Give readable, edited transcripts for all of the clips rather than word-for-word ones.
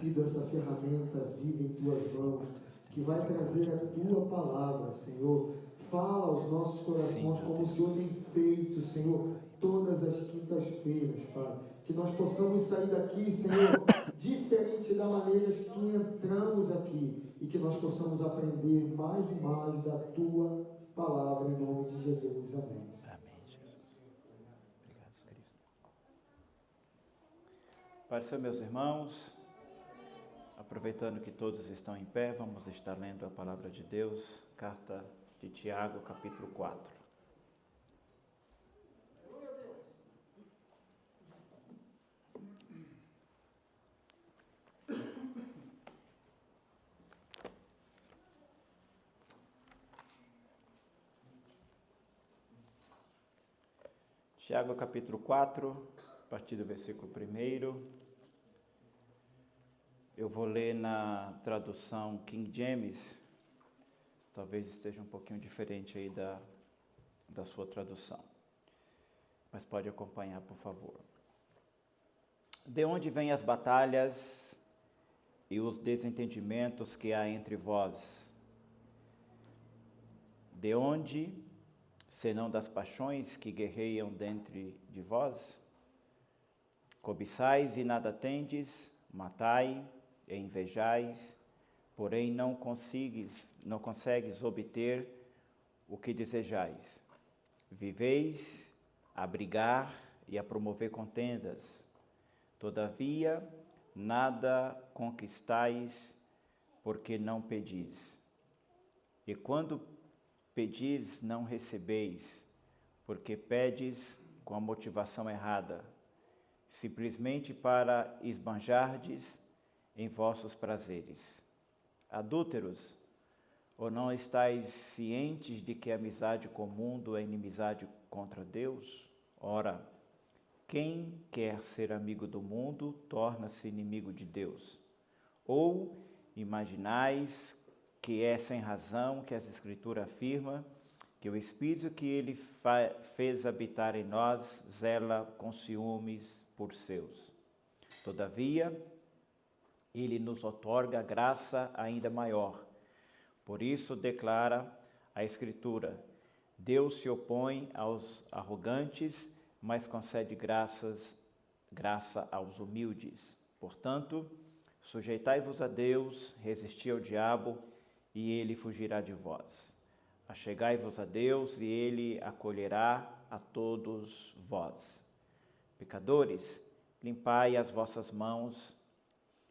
sido essa ferramenta viva em Tuas mãos, que vai trazer a Tua palavra, Senhor. Fala aos nossos corações como o Senhor tem feito, Senhor, todas as quintas-feiras, Pai. Que nós possamos sair daqui, Senhor, diferente da maneira que entramos aqui, e que nós possamos aprender mais e mais da Tua palavra, em nome de Jesus. Amém. Amém, Jesus. Obrigado, Cristo. Pai do Senhor, meus irmãos, aproveitando que todos estão em pé, vamos estar lendo a palavra de Deus, carta de Tiago, capítulo 4. Tiago, capítulo 4, a partir do versículo 1. Eu vou ler na tradução King James, talvez esteja um pouquinho diferente aí da sua tradução, mas pode acompanhar, por favor. De onde vêm as batalhas e os desentendimentos que há entre vós? De onde, senão das paixões que guerreiam dentro de vós? Cobiçais e nada tendes, matai e invejais, porém não consegues obter o que desejais. Viveis a brigar e a promover contendas. Todavia, nada conquistais, porque não pedis. E quando pedis, não recebeis, porque pedes com a motivação errada, simplesmente para esbanjardes em vossos prazeres. Adúlteros, ou não estáis cientes de que a amizade com o mundo é inimizade contra Deus? Ora, quem quer ser amigo do mundo torna-se inimigo de Deus. Ou imaginais que é sem razão que as Escrituras afirma que o Espírito que ele fez habitar em nós zela com ciúmes por seus. Todavia, ele nos outorga graça ainda maior. Por isso declara a Escritura: Deus se opõe aos arrogantes, mas concede graça aos humildes. Portanto, sujeitai-vos a Deus, resisti ao diabo, e ele fugirá de vós. Achegai-vos a Deus, e ele acolherá a todos vós. Pecadores, limpai as vossas mãos,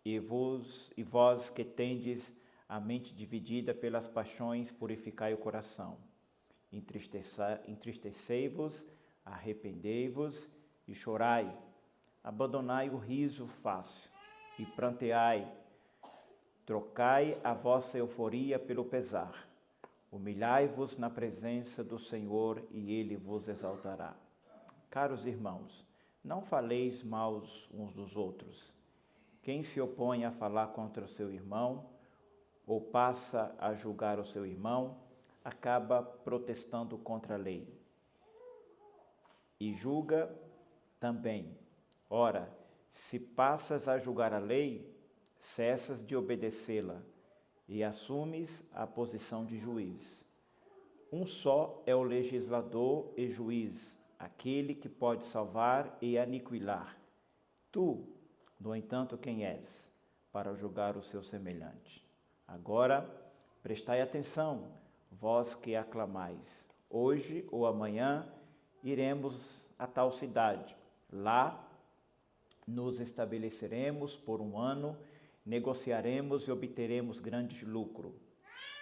e vós que tendes a mente dividida pelas paixões, purificai o coração. Entristecei-vos, arrependei-vos e chorai. Abandonai o riso fácil e pranteai. Trocai a vossa euforia pelo pesar. Humilhai-vos na presença do Senhor e Ele vos exaltará. Caros irmãos, não faleis mal uns dos outros. Quem se opõe a falar contra o seu irmão ou passa a julgar o seu irmão, acaba protestando contra a lei. E julga também. Ora, se passas a julgar a lei, cessas de obedecê-la e assumes a posição de juiz. Um só é o legislador e juiz, aquele que pode salvar e aniquilar. Tu, no entanto, quem és, para julgar o seu semelhante? Agora, prestai atenção, vós que aclamais. Hoje ou amanhã iremos a tal cidade. Lá nos estabeleceremos por um ano, negociaremos e obteremos grande lucro.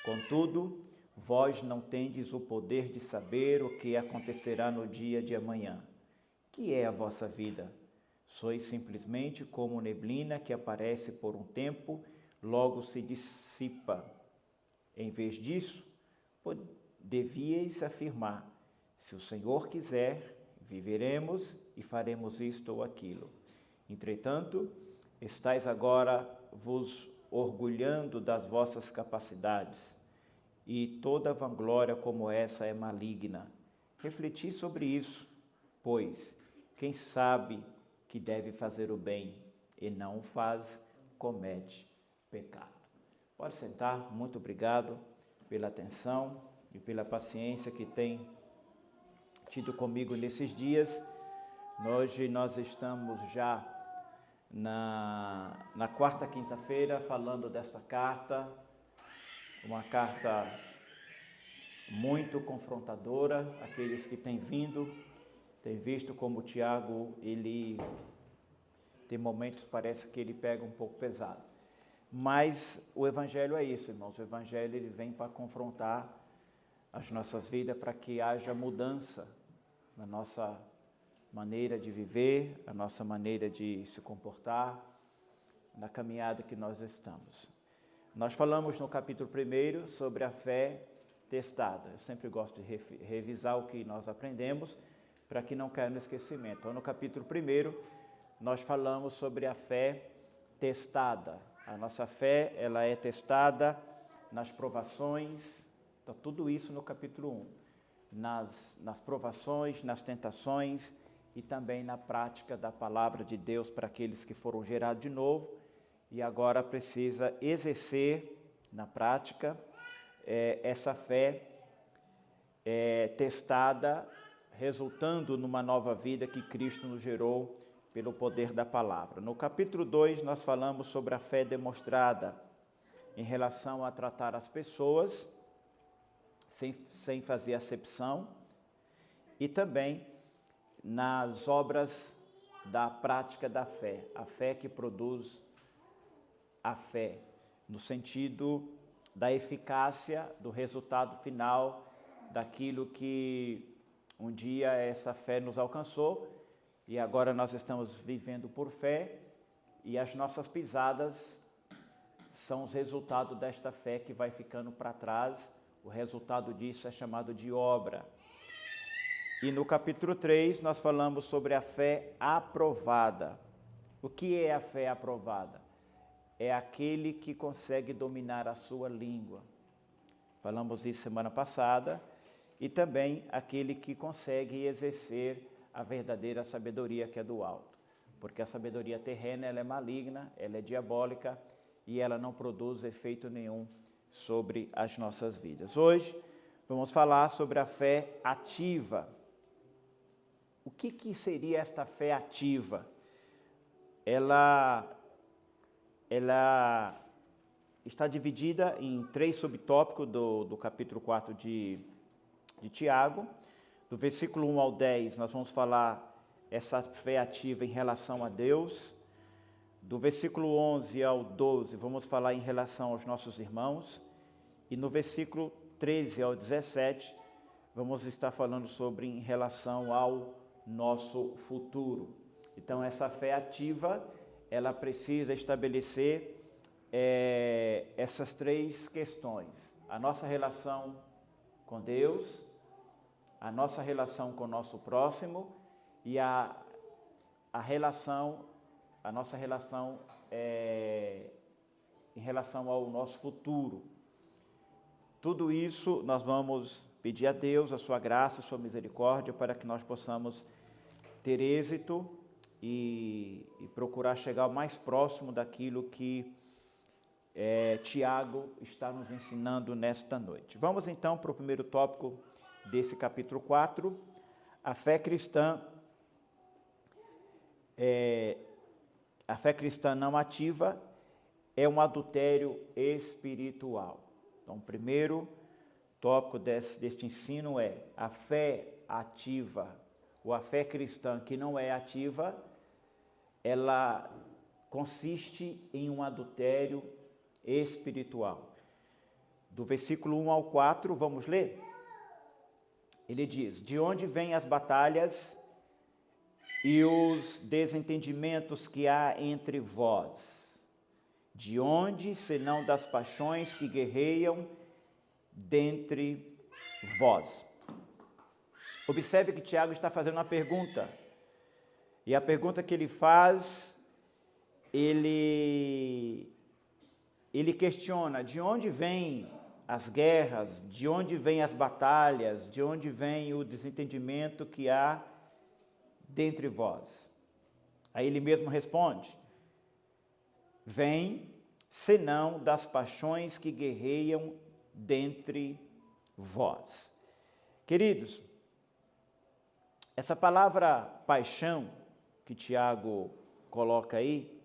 Contudo, vós não tendes o poder de saber o que acontecerá no dia de amanhã. Que é a vossa vida? Sois simplesmente como neblina que aparece por um tempo, logo se dissipa. Em vez disso, devíeis afirmar: se o Senhor quiser, viveremos e faremos isto ou aquilo. Entretanto, estáis agora vos orgulhando das vossas capacidades, e toda vanglória como essa é maligna. Refleti sobre isso, pois quem sabe que deve fazer o bem e não o faz, comete pecado. Pode sentar, muito obrigado pela atenção e pela paciência que tem tido comigo nesses dias. Hoje nós estamos já na quarta quinta-feira falando desta carta, uma carta muito confrontadora. Aqueles que têm visto como o Tiago, ele tem momentos, parece que ele pega um pouco pesado. Mas o Evangelho é isso, irmãos. O Evangelho ele vem para confrontar as nossas vidas, para que haja mudança na nossa maneira de viver, a nossa maneira de se comportar, na caminhada que nós estamos. Nós falamos no capítulo 1 sobre a fé testada. Eu sempre gosto de revisar o que nós aprendemos, para que não caia no esquecimento. Então, no capítulo 1, nós falamos sobre a fé testada. A nossa fé, ela é testada nas provações. Então, tudo isso no capítulo 1. Nas provações, nas tentações e também na prática da palavra de Deus para aqueles que foram gerados de novo e agora precisa exercer na prática essa fé testada, resultando numa nova vida que Cristo nos gerou pelo poder da palavra. No capítulo 2, nós falamos sobre a fé demonstrada em relação a tratar as pessoas sem fazer acepção, e também nas obras da prática da fé, a fé que produz a fé, no sentido da eficácia, do resultado final daquilo que um dia essa fé nos alcançou e agora nós estamos vivendo por fé, e as nossas pisadas são os resultados desta fé que vai ficando para trás. O resultado disso é chamado de obra. E no capítulo 3 nós falamos sobre a fé aprovada. O que é a fé aprovada? É aquele que consegue dominar a sua língua. Falamos isso semana passada. E também aquele que consegue exercer a verdadeira sabedoria que é do alto. Porque a sabedoria terrena, ela é maligna, ela é diabólica e ela não produz efeito nenhum sobre as nossas vidas. Hoje vamos falar sobre a fé ativa. O que seria esta fé ativa? Ela está dividida em 3 subtópicos do capítulo 4 de Tiago. Do versículo 1 ao 10, nós vamos falar essa fé ativa em relação a Deus. Do versículo 11 ao 12, vamos falar em relação aos nossos irmãos. E no versículo 13 ao 17, vamos estar falando sobre em relação ao nosso futuro. Então, essa fé ativa, ela precisa estabelecer essas 3 questões. A nossa relação com Deus, a nossa relação com o nosso próximo e a nossa relação em relação ao nosso futuro. Tudo isso nós vamos pedir a Deus a sua graça, a sua misericórdia, para que nós possamos ter êxito e procurar chegar o mais próximo daquilo que Tiago está nos ensinando nesta noite. Vamos então para o primeiro tópico desse capítulo 4, a fé cristã. A fé cristã não ativa é um adultério espiritual. Então, o primeiro tópico deste ensino é a fé ativa, ou a fé cristã que não é ativa, ela consiste em um adultério espiritual. Do versículo 1 ao 4, vamos ler? Ele diz: de onde vêm as batalhas e os desentendimentos que há entre vós? De onde, senão das paixões que guerreiam dentre vós? Observe que Tiago está fazendo uma pergunta. E a pergunta que ele faz, ele questiona de onde vêm as guerras, de onde vêm as batalhas, de onde vem o desentendimento que há dentre vós. Aí ele mesmo responde, vem, senão das paixões que guerreiam dentre vós. Queridos, essa palavra paixão que Tiago coloca aí,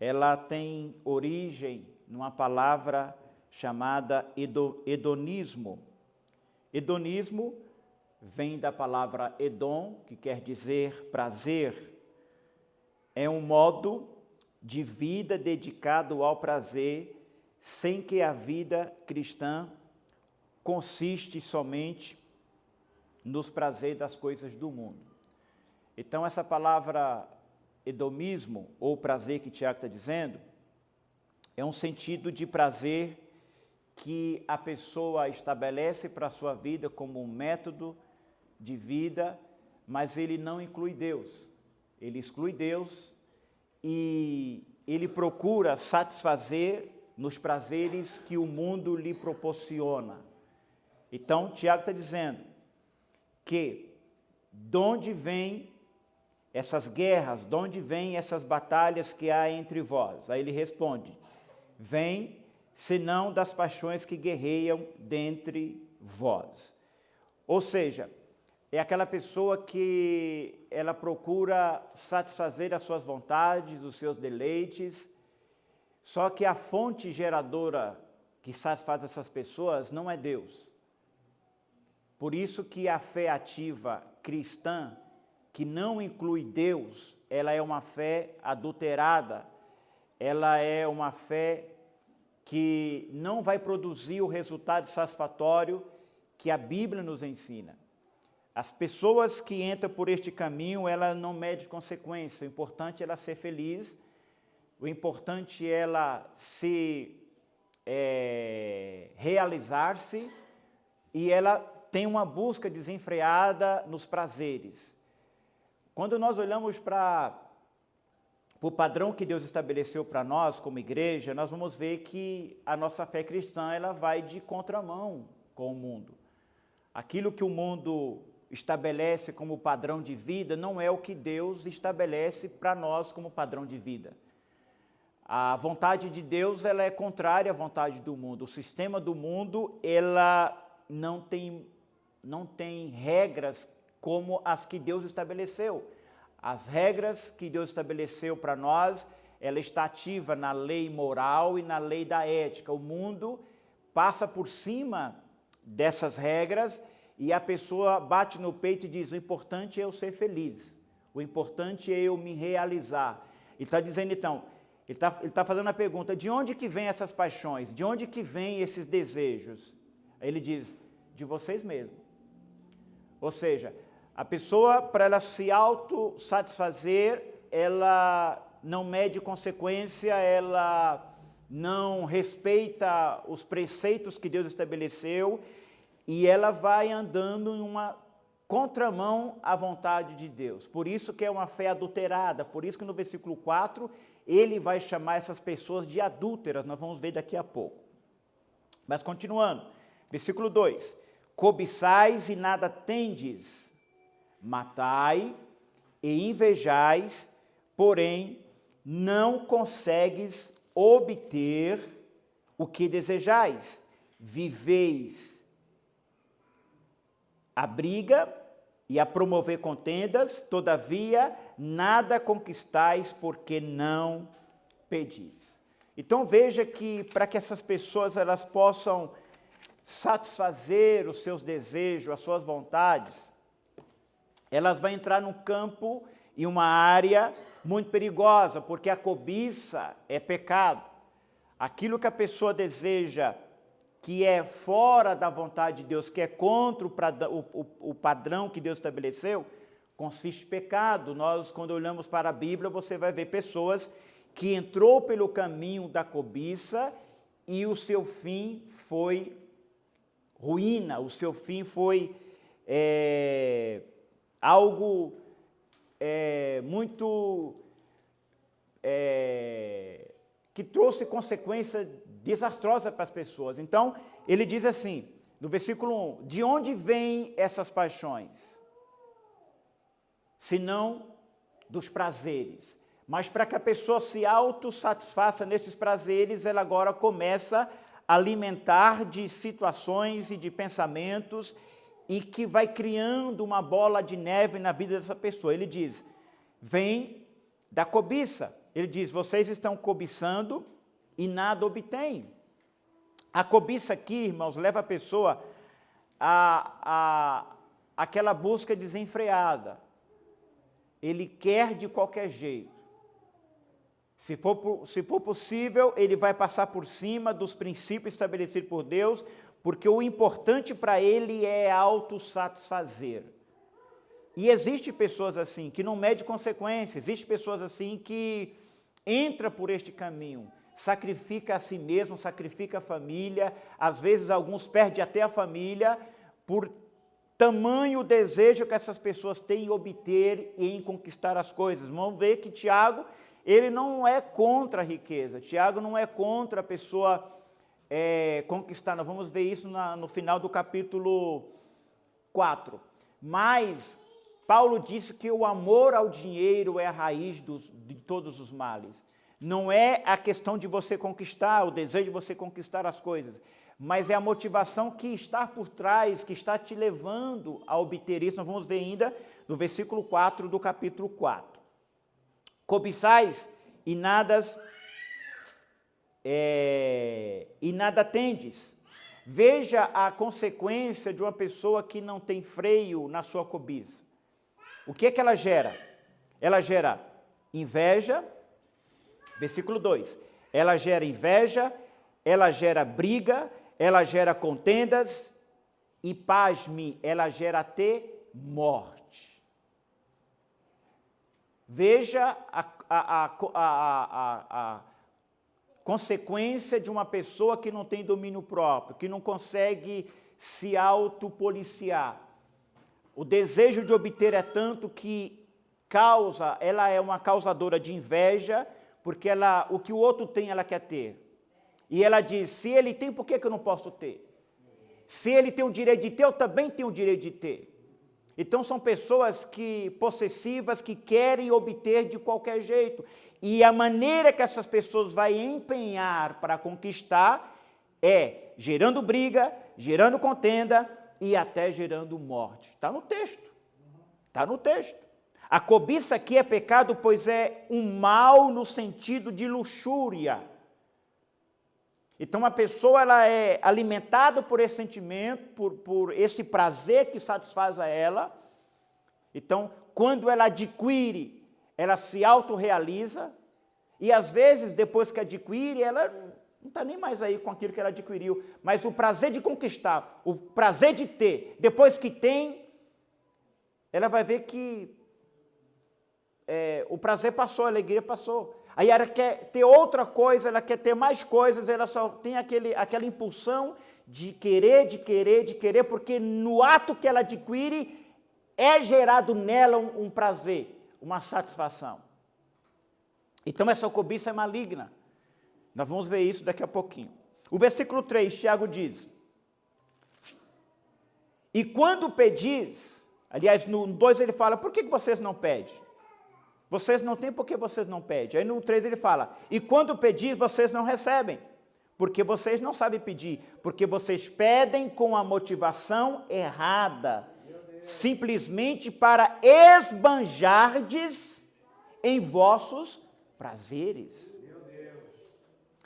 ela tem origem numa palavra chamada hedonismo. Hedonismo vem da palavra hedon, que quer dizer prazer. É um modo de vida dedicado ao prazer, sem que a vida cristã consiste somente nos prazeres das coisas do mundo. Então, essa palavra hedonismo, ou prazer que Tiago está dizendo, é um sentido de prazer que a pessoa estabelece para a sua vida como um método de vida, mas ele não inclui Deus. Ele exclui Deus e ele procura satisfazer nos prazeres que o mundo lhe proporciona. Então, Tiago está dizendo que de onde vêm essas guerras, de onde vêm essas batalhas que há entre vós? Aí ele responde, vem, senão das paixões que guerreiam dentre vós. Ou seja, é aquela pessoa que ela procura satisfazer as suas vontades, os seus deleites, só que a fonte geradora que satisfaz essas pessoas não é Deus. Por isso que a fé ativa cristã, que não inclui Deus, ela é uma fé adulterada, ela é uma fé que não vai produzir o resultado satisfatório que a Bíblia nos ensina. As pessoas que entram por este caminho, ela não mede consequência. O importante é ela ser feliz, o importante é ela se realizar-se, e ela tem uma busca desenfreada nos prazeres. Quando nós olhamos para o padrão que Deus estabeleceu para nós como igreja, nós vamos ver que a nossa fé cristã ela vai de contramão com o mundo. Aquilo que o mundo estabelece como padrão de vida não é o que Deus estabelece para nós como padrão de vida. A vontade de Deus ela é contrária à vontade do mundo. O sistema do mundo ela não tem regras como as que Deus estabeleceu. As regras que Deus estabeleceu para nós, ela está ativa na lei moral e na lei da ética. O mundo passa por cima dessas regras e a pessoa bate no peito e diz, o importante é eu ser feliz, o importante é eu me realizar. Ele está dizendo então, ele está fazendo a pergunta, de onde que vêm essas paixões? De onde que vêm esses desejos? Aí ele diz, de vocês mesmos. Ou seja, a pessoa, para ela se autossatisfazer, ela não mede consequência, ela não respeita os preceitos que Deus estabeleceu e ela vai andando em uma contramão à vontade de Deus. Por isso que é uma fé adulterada, por isso que no versículo 4, ele vai chamar essas pessoas de adúlteras, nós vamos ver daqui a pouco. Mas continuando, versículo 2, cobiçais e nada tendes, matai e invejais, porém não consegues obter o que desejais. Viveis a briga e a promover contendas, todavia nada conquistais porque não pedis. Então veja que para que essas pessoas elas possam satisfazer os seus desejos, as suas vontades, elas vão entrar num campo e uma área muito perigosa, porque a cobiça é pecado. Aquilo que a pessoa deseja que é fora da vontade de Deus, que é contra o padrão que Deus estabeleceu, consiste em pecado. Nós, quando olhamos para a Bíblia, você vai ver pessoas que entrou pelo caminho da cobiça e o seu fim foi ruína, o seu fim foi algo muito que trouxe consequência desastrosa para as pessoas. Então, ele diz assim, no versículo 1, de onde vêm essas paixões? Senão dos prazeres. Mas para que a pessoa se autossatisfaça nesses prazeres, ela agora começa a alimentar de situações e de pensamentos e que vai criando uma bola de neve na vida dessa pessoa. Ele diz, vem da cobiça. Ele diz, vocês estão cobiçando e nada obtêm. A cobiça aqui, irmãos, leva a pessoa a aquela busca desenfreada. Ele quer de qualquer jeito. Se for possível, ele vai passar por cima dos princípios estabelecidos por Deus, porque o importante para ele é autossatisfazer. E existem pessoas assim, que não medem consequências, existem pessoas assim que entram por este caminho, sacrifica a si mesmo, sacrifica a família, às vezes alguns perdem até a família, por tamanho desejo que essas pessoas têm em obter e em conquistar as coisas. Vamos ver que Tiago, ele não é contra a riqueza, Tiago não é contra a pessoa conquistar, nós vamos ver isso no final do capítulo 4. Mas Paulo disse que o amor ao dinheiro é a raiz de todos os males. Não é a questão de você conquistar, o desejo de você conquistar as coisas, mas é a motivação que está por trás, que está te levando a obter isso. Nós vamos ver ainda no versículo 4 do capítulo 4. Cobiçais e nada tendes. Veja a consequência de uma pessoa que não tem freio na sua cobiça. O que é que ela gera? Ela gera inveja, versículo 2. Ela gera inveja, ela gera briga, ela gera contendas e, pasme, ela gera até morte. Veja a consequência de uma pessoa que não tem domínio próprio, que não consegue se autopoliciar. O desejo de obter é tanto que ela é uma causadora de inveja, porque o que o outro tem, ela quer ter. E ela diz, se ele tem, por que eu não posso ter? Se ele tem o direito de ter, eu também tenho o direito de ter. Então são pessoas possessivas que querem obter de qualquer jeito. E a maneira que essas pessoas vão empenhar para conquistar é gerando briga, gerando contenda e até gerando morte. Está no texto. Está no texto. A cobiça aqui é pecado, pois é um mal no sentido de luxúria. Então a pessoa ela é alimentada por esse sentimento, por esse prazer que satisfaz a ela. Então, quando ela adquire, ela se autorrealiza. E às vezes, depois que adquire, ela não está nem mais aí com aquilo que ela adquiriu. Mas o prazer de conquistar, o prazer de ter, depois que tem, ela vai ver que o prazer passou, a alegria passou. Aí ela quer ter outra coisa, ela quer ter mais coisas, ela só tem aquela impulsão de querer, porque no ato que ela adquire, é gerado nela um prazer, uma satisfação. Então essa cobiça é maligna. Nós vamos ver isso daqui a pouquinho. O versículo 3, Tiago diz, e quando pedis, aliás, no 2 ele fala, por que vocês não pedem? Vocês não têm porque vocês não pedem. Aí no 3 ele fala, e quando pedis, vocês não recebem, porque vocês não sabem pedir, porque vocês pedem com a motivação errada, simplesmente para esbanjardes em vossos prazeres.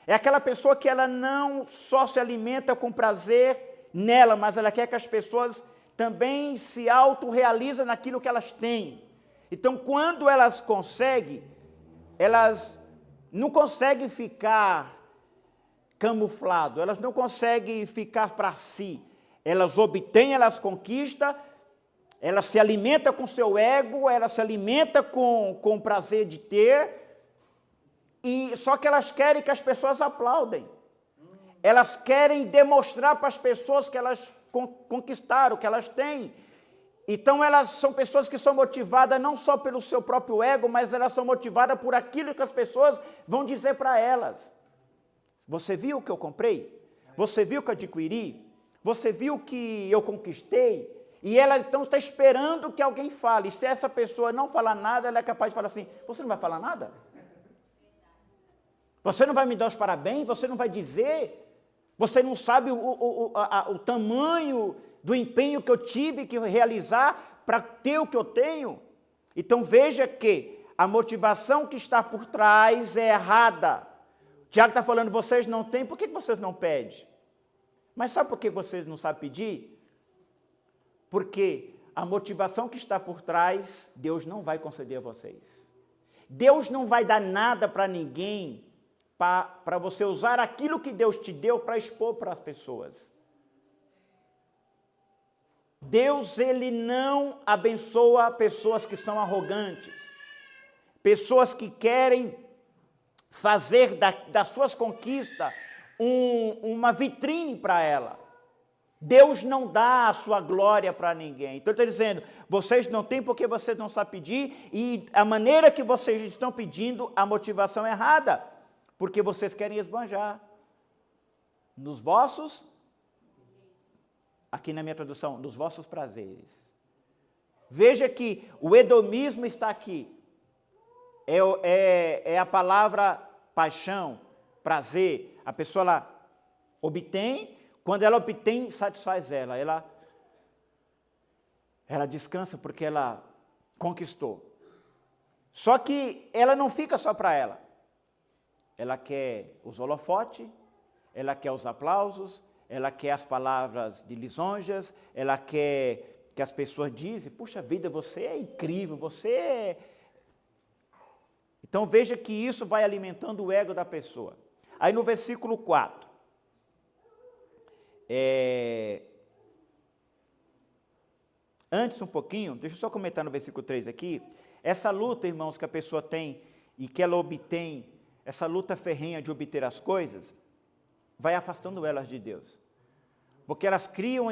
É aquela pessoa que ela não só se alimenta com prazer nela, mas ela quer que as pessoas também se autorrealizem naquilo que elas têm. Então, quando elas não conseguem ficar camuflado, elas não conseguem ficar para si. Elas obtêm, elas conquistam, elas se alimentam com seu ego, elas se alimentam com o prazer de ter, e só que elas querem que as pessoas aplaudem. Elas querem demonstrar para as pessoas que elas conquistaram, que elas têm. Então elas são pessoas que são motivadas não só pelo seu próprio ego, mas elas são motivadas por aquilo que as pessoas vão dizer para elas. Você viu o que eu comprei? Você viu o que eu adquiri? Você viu o que eu conquistei? E ela então está esperando que alguém fale. E se essa pessoa não falar nada, ela é capaz de falar assim, você não vai falar nada? Você não vai me dar os parabéns, você não vai dizer, você não sabe o tamanho do empenho que eu tive que realizar para ter o que eu tenho. Então veja que a motivação que está por trás é errada. Tiago está falando, vocês não têm, por que vocês não pedem? Mas sabe por que vocês não sabem pedir? Porque a motivação que está por trás, Deus não vai conceder a vocês. Deus não vai dar nada para ninguém, para você usar aquilo que Deus te deu para expor para as pessoas. Deus, ele não abençoa pessoas que são arrogantes, pessoas que querem fazer das suas conquistas uma vitrine para ela. Deus não dá a sua glória para ninguém. Então ele está dizendo, vocês não têm porque vocês não sabem pedir, e a maneira que vocês estão pedindo, a motivação é errada, porque vocês querem esbanjar nos vossos, aqui na minha tradução, nos vossos prazeres. Veja que o edomismo está aqui. É a palavra paixão, prazer. A pessoa ela obtém, quando ela obtém, satisfaz ela. Ela descansa porque ela conquistou. Só que ela não fica só para ela. Ela quer os holofotes, ela quer os aplausos, ela quer as palavras de lisonjas, ela quer que as pessoas dizem, puxa vida, você é incrível, você é... Então veja que isso vai alimentando o ego da pessoa. Aí no versículo 4, antes um pouquinho, deixa eu só comentar no versículo 3 aqui, essa luta, irmãos, que a pessoa tem e que ela obtém, essa luta ferrenha de obter as coisas, vai afastando elas de Deus. Porque elas criam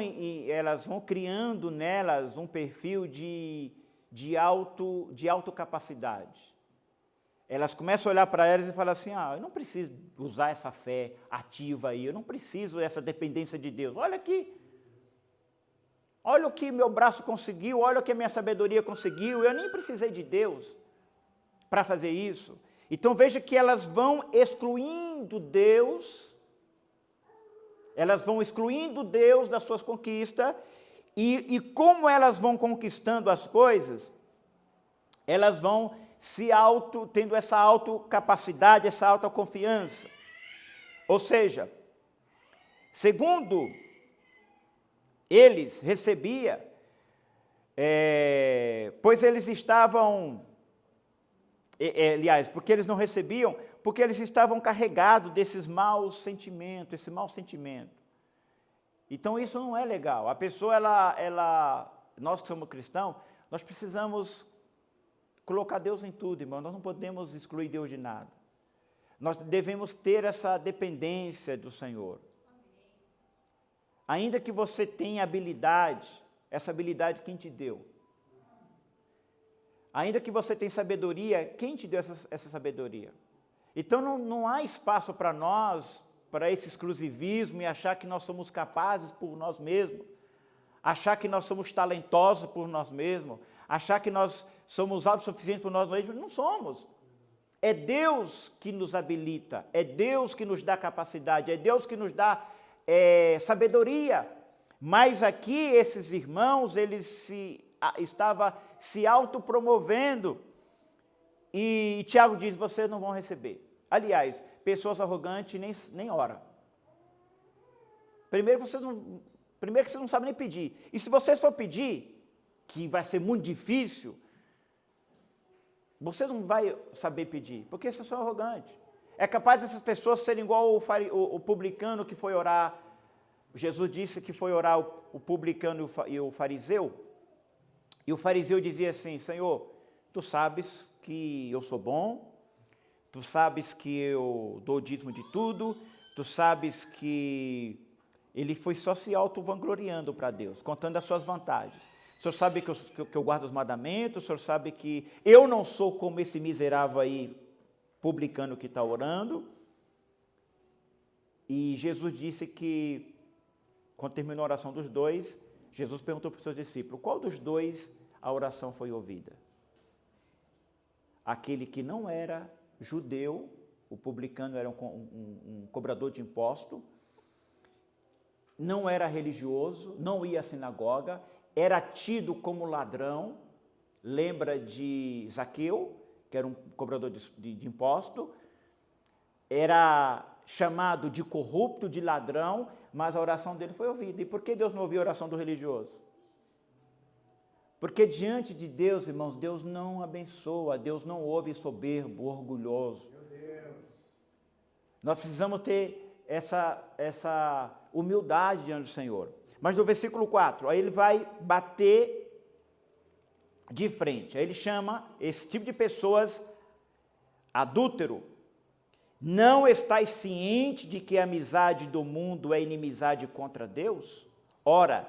elas vão criando nelas um perfil de autocapacidade. Elas começam a olhar para elas e falam assim, eu não preciso usar essa fé ativa aí, eu não preciso dessa dependência de Deus. Olha aqui, olha o que meu braço conseguiu, olha o que a minha sabedoria conseguiu, eu nem precisei de Deus para fazer isso. Então veja que elas vão excluindo Deus, das suas conquistas, e como elas vão conquistando as coisas, elas vão tendo essa autocapacidade, essa autoconfiança. Ou seja, segundo eles recebia, pois eles estavam, aliás, porque eles não recebiam, porque eles estavam carregados desses maus sentimentos, esse mau sentimento. Então isso não é legal. A pessoa, nós que somos cristãos, nós precisamos colocar Deus em tudo, irmão. Nós não podemos excluir Deus de nada. Nós devemos ter essa dependência do Senhor. Ainda que você tenha habilidade, essa habilidade quem te deu? Ainda que você tenha sabedoria, quem te deu essa sabedoria? Então não há espaço para nós, para esse exclusivismo e achar que nós somos capazes por nós mesmos, achar que nós somos talentosos por nós mesmos, achar que nós somos autossuficientes por nós mesmos. Não somos. É Deus que nos habilita, é Deus que nos dá capacidade, é Deus que nos dá sabedoria. Mas aqui esses irmãos, eles estavam se autopromovendo, e Tiago diz, vocês não vão receber. Aliás, pessoas arrogantes nem oram. Primeiro que você não sabe nem pedir. E se vocês for pedir, que vai ser muito difícil, você não vai saber pedir, porque vocês são arrogantes. É capaz dessas pessoas serem igual o publicano que foi orar. Jesus disse que foi orar o publicano e o fariseu. E o fariseu dizia assim, Senhor, tu sabes que eu sou bom, tu sabes que eu dou o dízimo de tudo, tu sabes que ele foi só se auto-vangloriando para Deus, contando as suas vantagens. O senhor sabe que eu guardo os mandamentos, o senhor sabe que eu não sou como esse miserável aí, publicano que está orando. E Jesus disse que, quando terminou a oração dos dois, Jesus perguntou para os seus discípulos, qual dos dois a oração foi ouvida? Aquele que não era judeu, o publicano era um cobrador de imposto, não era religioso, não ia à sinagoga, era tido como ladrão. Lembra de Zaqueu, que era um cobrador de imposto, era chamado de corrupto, de ladrão, mas a oração dele foi ouvida. E por que Deus não ouviu a oração do religioso? Porque diante de Deus, irmãos, Deus não abençoa, Deus não ouve soberbo, orgulhoso. Nós precisamos ter essa humildade diante do Senhor. Mas no versículo 4, aí ele vai bater de frente. Aí ele chama esse tipo de pessoas adúltero. Não estais ciente de que a amizade do mundo é inimizade contra Deus? Ora,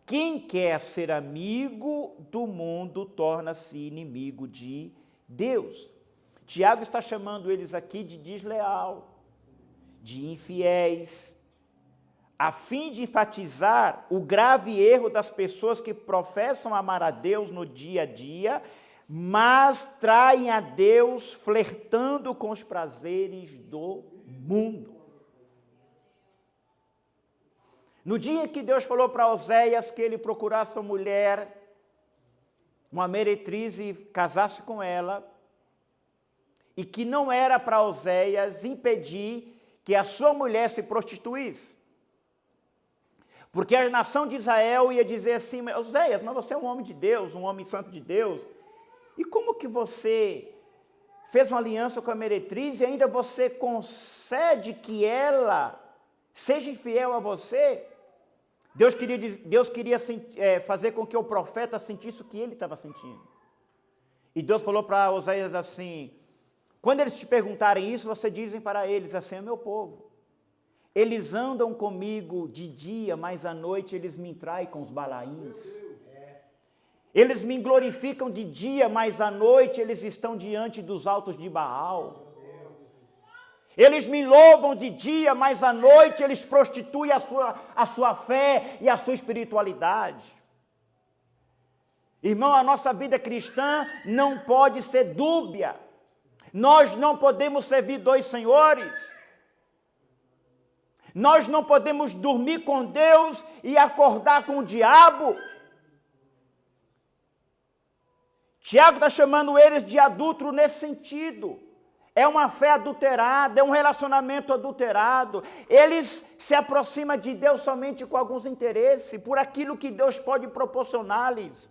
quem quer ser amigo do mundo torna-se inimigo de Deus. Tiago está chamando eles aqui de desleal, de infiéis, a fim de enfatizar o grave erro das pessoas que professam amar a Deus no dia a dia, mas traem a Deus flertando com os prazeres do mundo. No dia que Deus falou para Oséias que ele procurasse uma mulher, uma meretriz, e casasse com ela, e que não era para Oséias impedir que a sua mulher se prostituísse. Porque a nação de Israel ia dizer assim: Oséias, mas você é um homem de Deus, um homem santo de Deus, e como que você fez uma aliança com a meretriz e ainda você concede que ela seja infiel a você? Deus queria fazer com que o profeta sentisse o que ele estava sentindo. E Deus falou para Oséias assim: quando eles te perguntarem isso, você dizem para eles assim: é meu povo. Eles andam comigo de dia, mas à noite eles me traem com os balaíns. Eles me glorificam de dia, mas à noite eles estão diante dos altos de Baal. Eles me louvam de dia, mas à noite eles prostituem a sua fé e a sua espiritualidade. Irmão, a nossa vida cristã não pode ser dúbia. Nós não podemos servir dois senhores. Nós não podemos dormir com Deus e acordar com o diabo. Tiago está chamando eles de adúltero nesse sentido. É uma fé adulterada, é um relacionamento adulterado. Eles se aproximam de Deus somente com alguns interesses, por aquilo que Deus pode proporcionar-lhes.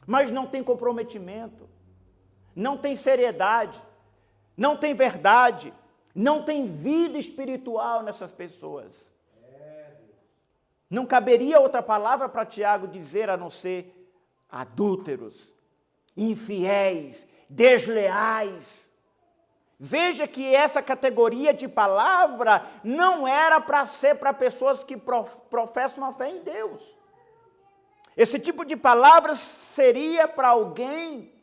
Mas não tem comprometimento, não tem seriedade, não tem verdade, não tem vida espiritual nessas pessoas. Não caberia outra palavra para Tiago dizer a não ser adúlteros, infiéis, desleais. Veja que essa categoria de palavra não era para ser para pessoas que professam a fé em Deus. Esse tipo de palavra seria para alguém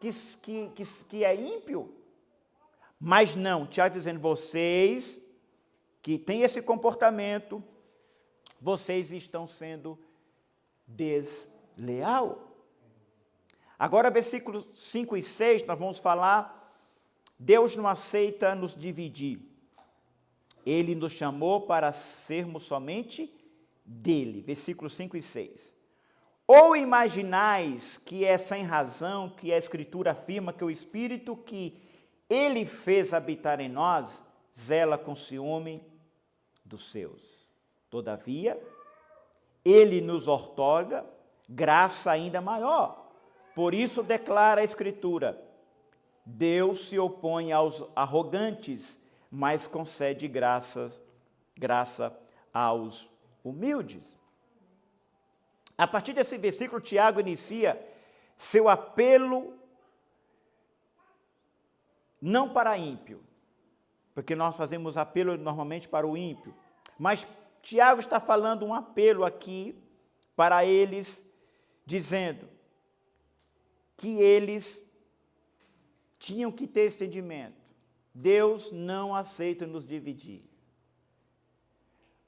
que é ímpio. Mas não, Tiago dizendo: vocês que têm esse comportamento, vocês estão sendo desleal. Agora, versículos 5 e 6, nós vamos falar. Deus não aceita nos dividir. Ele nos chamou para sermos somente dele. Versículos 5 e 6. Ou imaginais que é sem razão que a Escritura afirma que o Espírito que ele fez habitar em nós zela com ciúme dos seus. Todavia, ele nos outorga graça ainda maior. Por isso declara a Escritura: Deus se opõe aos arrogantes, mas concede graça aos humildes. A partir desse versículo, Tiago inicia seu apelo não para ímpio, porque nós fazemos apelo normalmente para o ímpio, mas Tiago está falando um apelo aqui para eles, dizendo que eles tinham que ter esse entendimento. Deus não aceita nos dividir.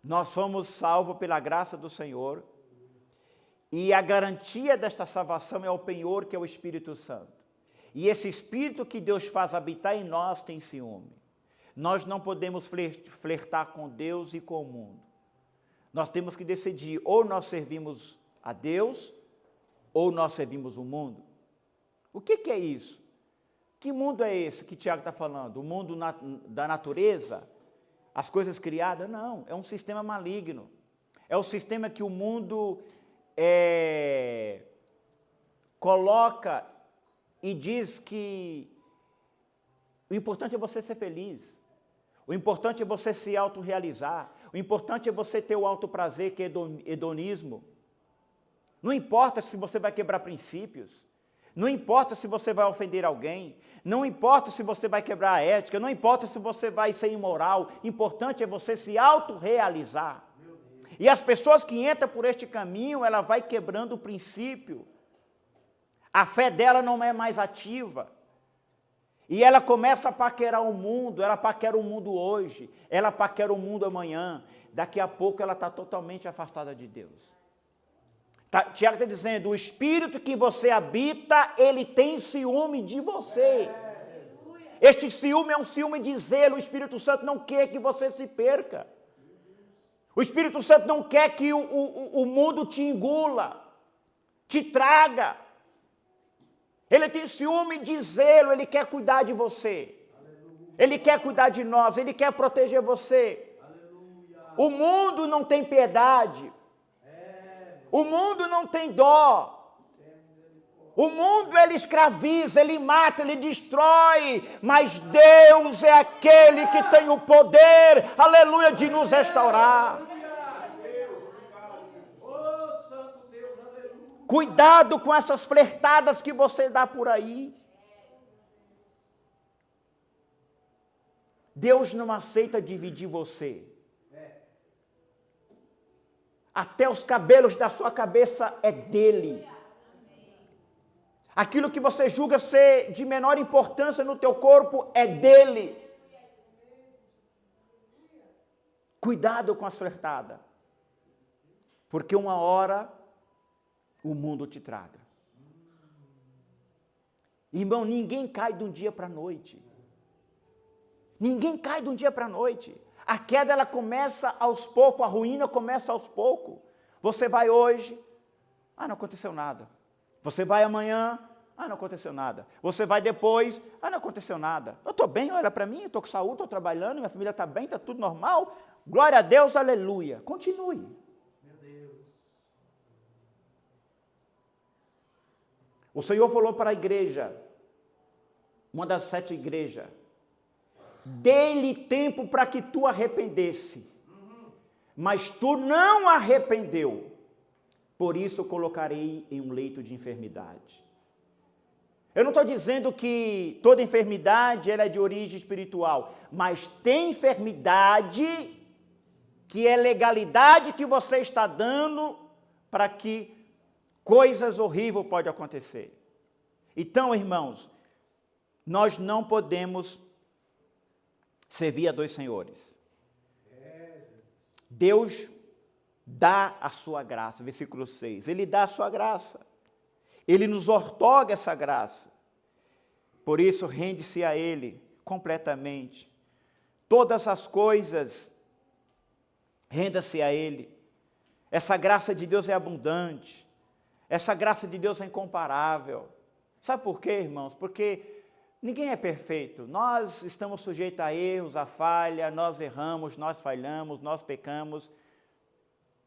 Nós fomos salvos pela graça do Senhor, e a garantia desta salvação é o penhor, que é o Espírito Santo. E esse espírito que Deus faz habitar em nós tem ciúme. Nós não podemos flertar com Deus e com o mundo. Nós temos que decidir, ou nós servimos a Deus, ou nós servimos o mundo. O que é isso? Que mundo é esse que Tiago está falando? O mundo da natureza? As coisas criadas? Não, é um sistema maligno. É o sistema que o mundo coloca e diz que o importante é você ser feliz. O importante é você se autorrealizar. O importante é você ter o alto prazer, que é hedonismo. Não importa se você vai quebrar princípios. Não importa se você vai ofender alguém. Não importa se você vai quebrar a ética. Não importa se você vai ser imoral. O importante é você se autorrealizar. E as pessoas que entram por este caminho, ela vai quebrando o princípio. A fé dela não é mais ativa. E ela começa a paquerar o mundo, ela paquera o mundo hoje, ela paquera o mundo amanhã. Daqui a pouco ela está totalmente afastada de Deus. Tiago está dizendo, o espírito que você habita, ele tem ciúme de você. Este ciúme é um ciúme de zelo, o Espírito Santo não quer que você se perca. O Espírito Santo não quer que o mundo te engula, te traga. Ele tem ciúme de zelo, ele quer cuidar de você. Ele quer cuidar de nós, ele quer proteger você. O mundo não tem piedade. O mundo não tem dó. O mundo ele escraviza, ele mata, ele destrói. Mas Deus é aquele que tem o poder, aleluia, de nos restaurar. Cuidado com essas flertadas que você dá por aí. Deus não aceita dividir você. Até os cabelos da sua cabeça é dele. Aquilo que você julga ser de menor importância no teu corpo é dele. Cuidado com as flertadas. Porque uma hora o mundo te traga. Irmão, ninguém cai de um dia para a noite. Ninguém cai de um dia para a noite. A queda, ela começa aos poucos, a ruína começa aos poucos. Você vai hoje, não aconteceu nada. Você vai amanhã, não aconteceu nada. Você vai depois, não aconteceu nada. Eu estou bem, olha para mim, eu estou com saúde, estou trabalhando, minha família está bem, está tudo normal. Glória a Deus, aleluia. Continue. O Senhor falou para a igreja, uma das 7 igrejas, dê-lhe tempo para que tu arrependesse, mas tu não arrependeu, por isso eu colocarei em um leito de enfermidade. Eu não estou dizendo que toda enfermidade ela é de origem espiritual, mas tem enfermidade que é legalidade que você está dando para que coisas horríveis podem acontecer. Então, irmãos, nós não podemos servir a 2 senhores. Deus dá a sua graça, versículo 6. Ele dá a sua graça. Ele nos outorga essa graça. Por isso, rende-se a Ele completamente. Todas as coisas, renda-se a Ele. Essa graça de Deus é abundante. Essa graça de Deus é incomparável. Sabe por quê, irmãos? Porque ninguém é perfeito. Nós estamos sujeitos a erros, a falha, nós erramos, nós falhamos, nós pecamos.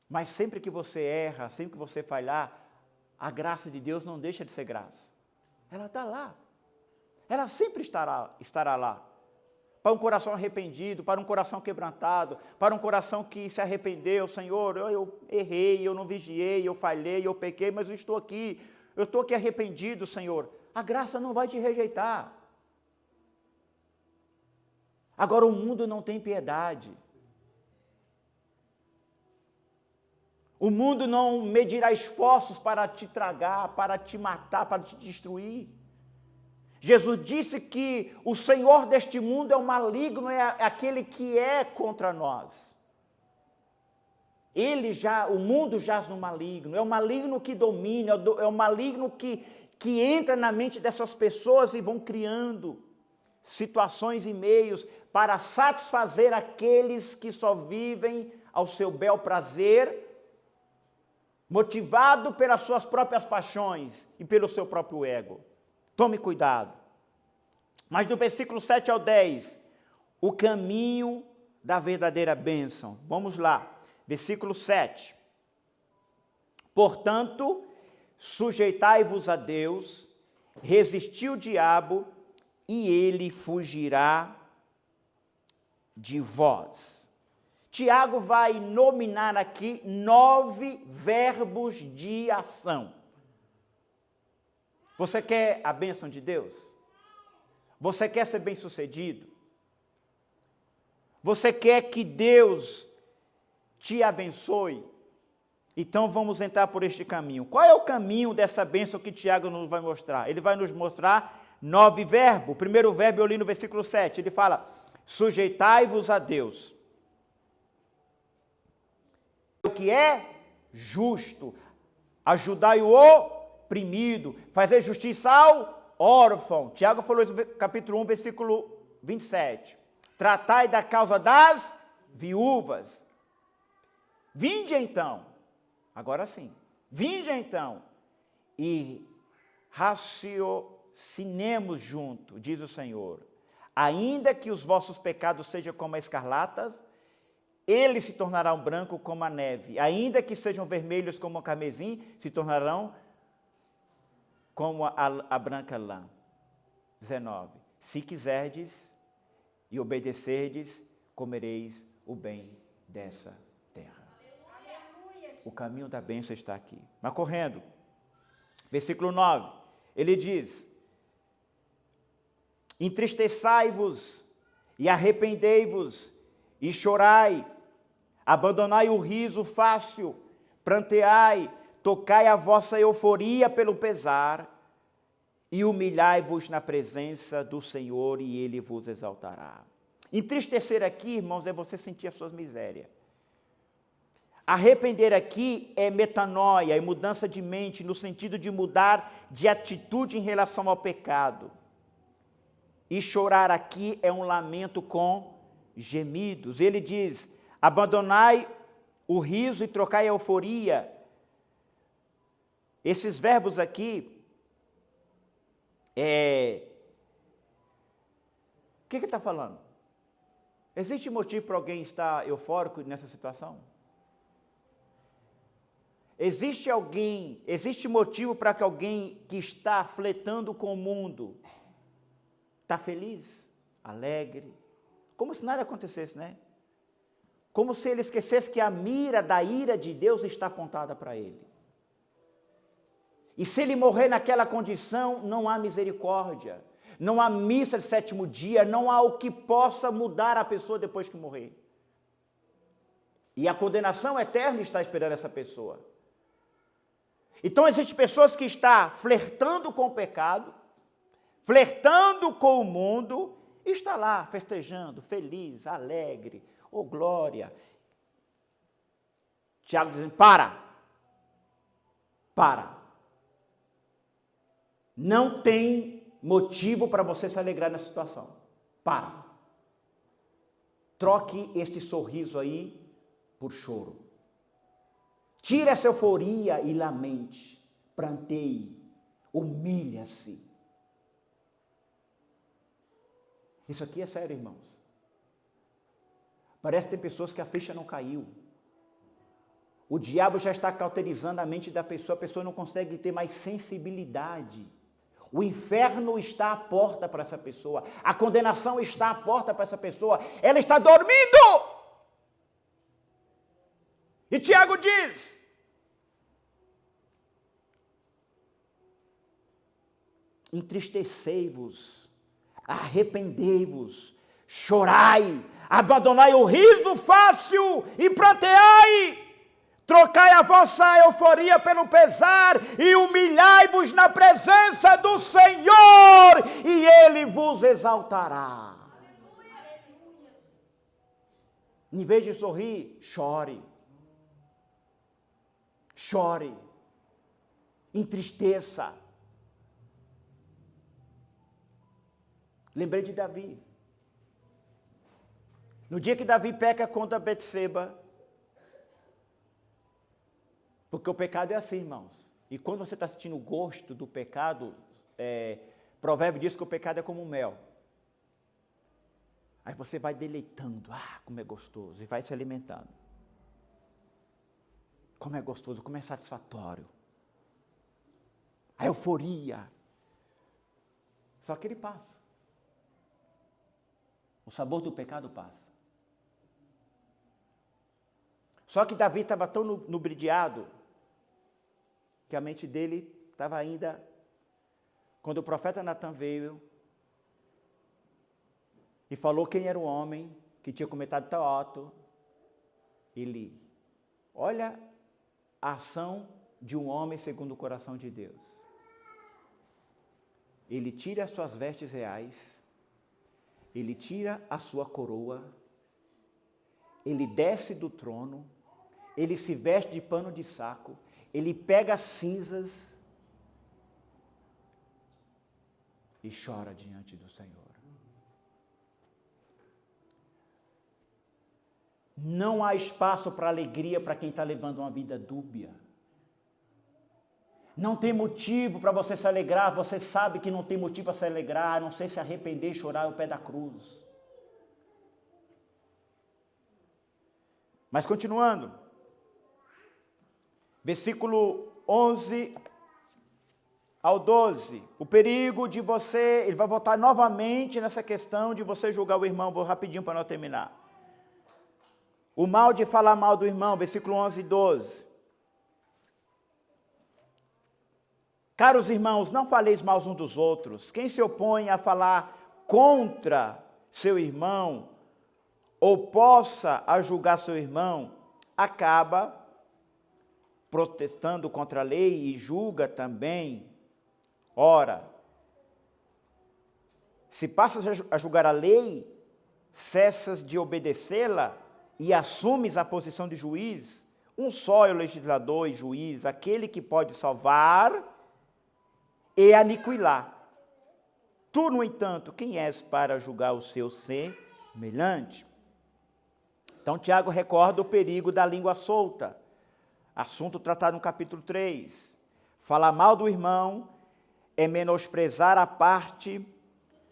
Mas sempre que você erra, sempre que você falhar, a graça de Deus não deixa de ser graça. Ela está lá. Ela sempre estará lá. Para um coração arrependido, para um coração quebrantado, para um coração que se arrependeu, Senhor, eu errei, eu não vigiei, eu falhei, eu pequei, mas eu estou aqui arrependido, Senhor. A graça não vai te rejeitar. Agora o mundo não tem piedade. O mundo não medirá esforços para te tragar, para te matar, para te destruir. Jesus disse que o Senhor deste mundo é o maligno, é aquele que é contra nós. O mundo jaz no maligno, é o maligno que domina, é o maligno que que entra na mente dessas pessoas e vão criando situações e meios para satisfazer aqueles que só vivem ao seu bel prazer, motivado pelas suas próprias paixões e pelo seu próprio ego. Tome cuidado. Mas do versículo 7 ao 10, o caminho da verdadeira bênção. Vamos lá, versículo 7. Portanto, sujeitai-vos a Deus, resisti o diabo, e ele fugirá de vós. Tiago vai nominar aqui 9 verbos de ação. Você quer a bênção de Deus? Você quer ser bem-sucedido? Você quer que Deus te abençoe? Então vamos entrar por este caminho. Qual é o caminho dessa bênção que Tiago nos vai mostrar? Ele vai nos mostrar 9 verbos. O primeiro verbo eu li no versículo 7. Ele fala, sujeitai-vos a Deus. O que é justo. Ajudai o oprimido. Fazer justiça ao órfão. Tiago falou isso no capítulo 1, versículo 27. Tratai da causa das viúvas. Vinde então. Agora sim. Vinde então. E raciocinemos junto, diz o Senhor. Ainda que os vossos pecados sejam como a escarlatas, eles se tornarão branco como a neve. Ainda que sejam vermelhos como o carmesim, se tornarão como a branca lã. 19. Se quiserdes e obedecerdes, comereis o bem dessa terra. O caminho da bênção está aqui. Mas correndo. Versículo 9. Ele diz, entristeçai-vos e arrependei-vos e chorai, abandonai o riso fácil, pranteai, tocai a vossa euforia pelo pesar e humilhai-vos na presença do Senhor e Ele vos exaltará. Entristecer aqui, irmãos, é você sentir as suas misérias. Arrepender aqui é metanoia, é mudança de mente, no sentido de mudar de atitude em relação ao pecado. E chorar aqui é um lamento com gemidos. Ele diz, abandonai o riso e trocai a euforia. Esses verbos aqui, o que ele está falando? Existe motivo para alguém estar eufórico nessa situação? Existe motivo para que alguém que está flertando com o mundo está feliz, alegre, como se nada acontecesse, né? Como se ele esquecesse que a mira da ira de Deus está apontada para ele. E se ele morrer naquela condição, não há misericórdia, não há missa de 7º dia, não há o que possa mudar a pessoa depois que morrer. E a condenação eterna está esperando essa pessoa. Então existem pessoas que estão flertando com o pecado, flertando com o mundo, e está lá festejando, feliz, alegre, oh glória. Tiago dizendo, para. Não tem motivo para você se alegrar nessa situação. Para. Troque este sorriso aí por choro. Tire essa euforia e lamente, pranteie, humilha-se. Isso aqui é sério, irmãos. Parece que tem pessoas que a ficha não caiu. O diabo já está cauterizando a mente da pessoa, a pessoa não consegue ter mais sensibilidade. O inferno está à porta para essa pessoa, a condenação está à porta para essa pessoa, ela está dormindo! E Tiago diz, entristecei-vos, arrependei-vos, chorai, abandonai o riso fácil e pranteai, trocai a vossa euforia pelo pesar e humilhai-vos na presença do Senhor e Ele vos exaltará. Em vez de sorrir, chore. Chore, entristeça, Lembrei de Davi. No dia que Davi peca contra Betseba, porque o pecado é assim, irmãos. E quando você está sentindo o gosto do pecado, Provérbio diz que o pecado é como mel. Aí você vai deleitando, como é gostoso, e vai se alimentando. Como é gostoso, como é satisfatório. A euforia. Só que ele passa. O sabor do pecado passa. Só que Davi estava tão nubridiado que a mente dele estava ainda... Quando o profeta Natan veio e falou quem era o homem que tinha cometido tal ato, ele... Olha a ação de um homem segundo o coração de Deus. Ele tira as suas vestes reais, ele tira a sua coroa, ele desce do trono, ele se veste de pano de saco, ele pega as cinzas e chora diante do Senhor. Não há espaço para alegria para quem está levando uma vida dúbia. Não tem motivo para você se alegrar, você sabe que não tem motivo para se alegrar, a não ser se arrepender e chorar ao pé da cruz. Mas continuando, versículo 11 ao 12, o perigo de você, ele vai voltar novamente nessa questão de você julgar o irmão, vou rapidinho para não terminar. O mal de falar mal do irmão, versículo 11 e 12. Caros irmãos, não faleis mal uns dos outros. Quem se opõe a falar contra seu irmão, ou possa a julgar seu irmão, acaba protestando contra a lei e julga também. Ora, se passas a julgar a lei, cessas de obedecê-la e assumes a posição de juiz. Um só é o legislador e juiz, aquele que pode salvar e aniquilar. Tu, no entanto, quem és para julgar o seu semelhante? Então, Tiago recorda o perigo da língua solta. Assunto tratado no capítulo 3. Falar mal do irmão é menosprezar a parte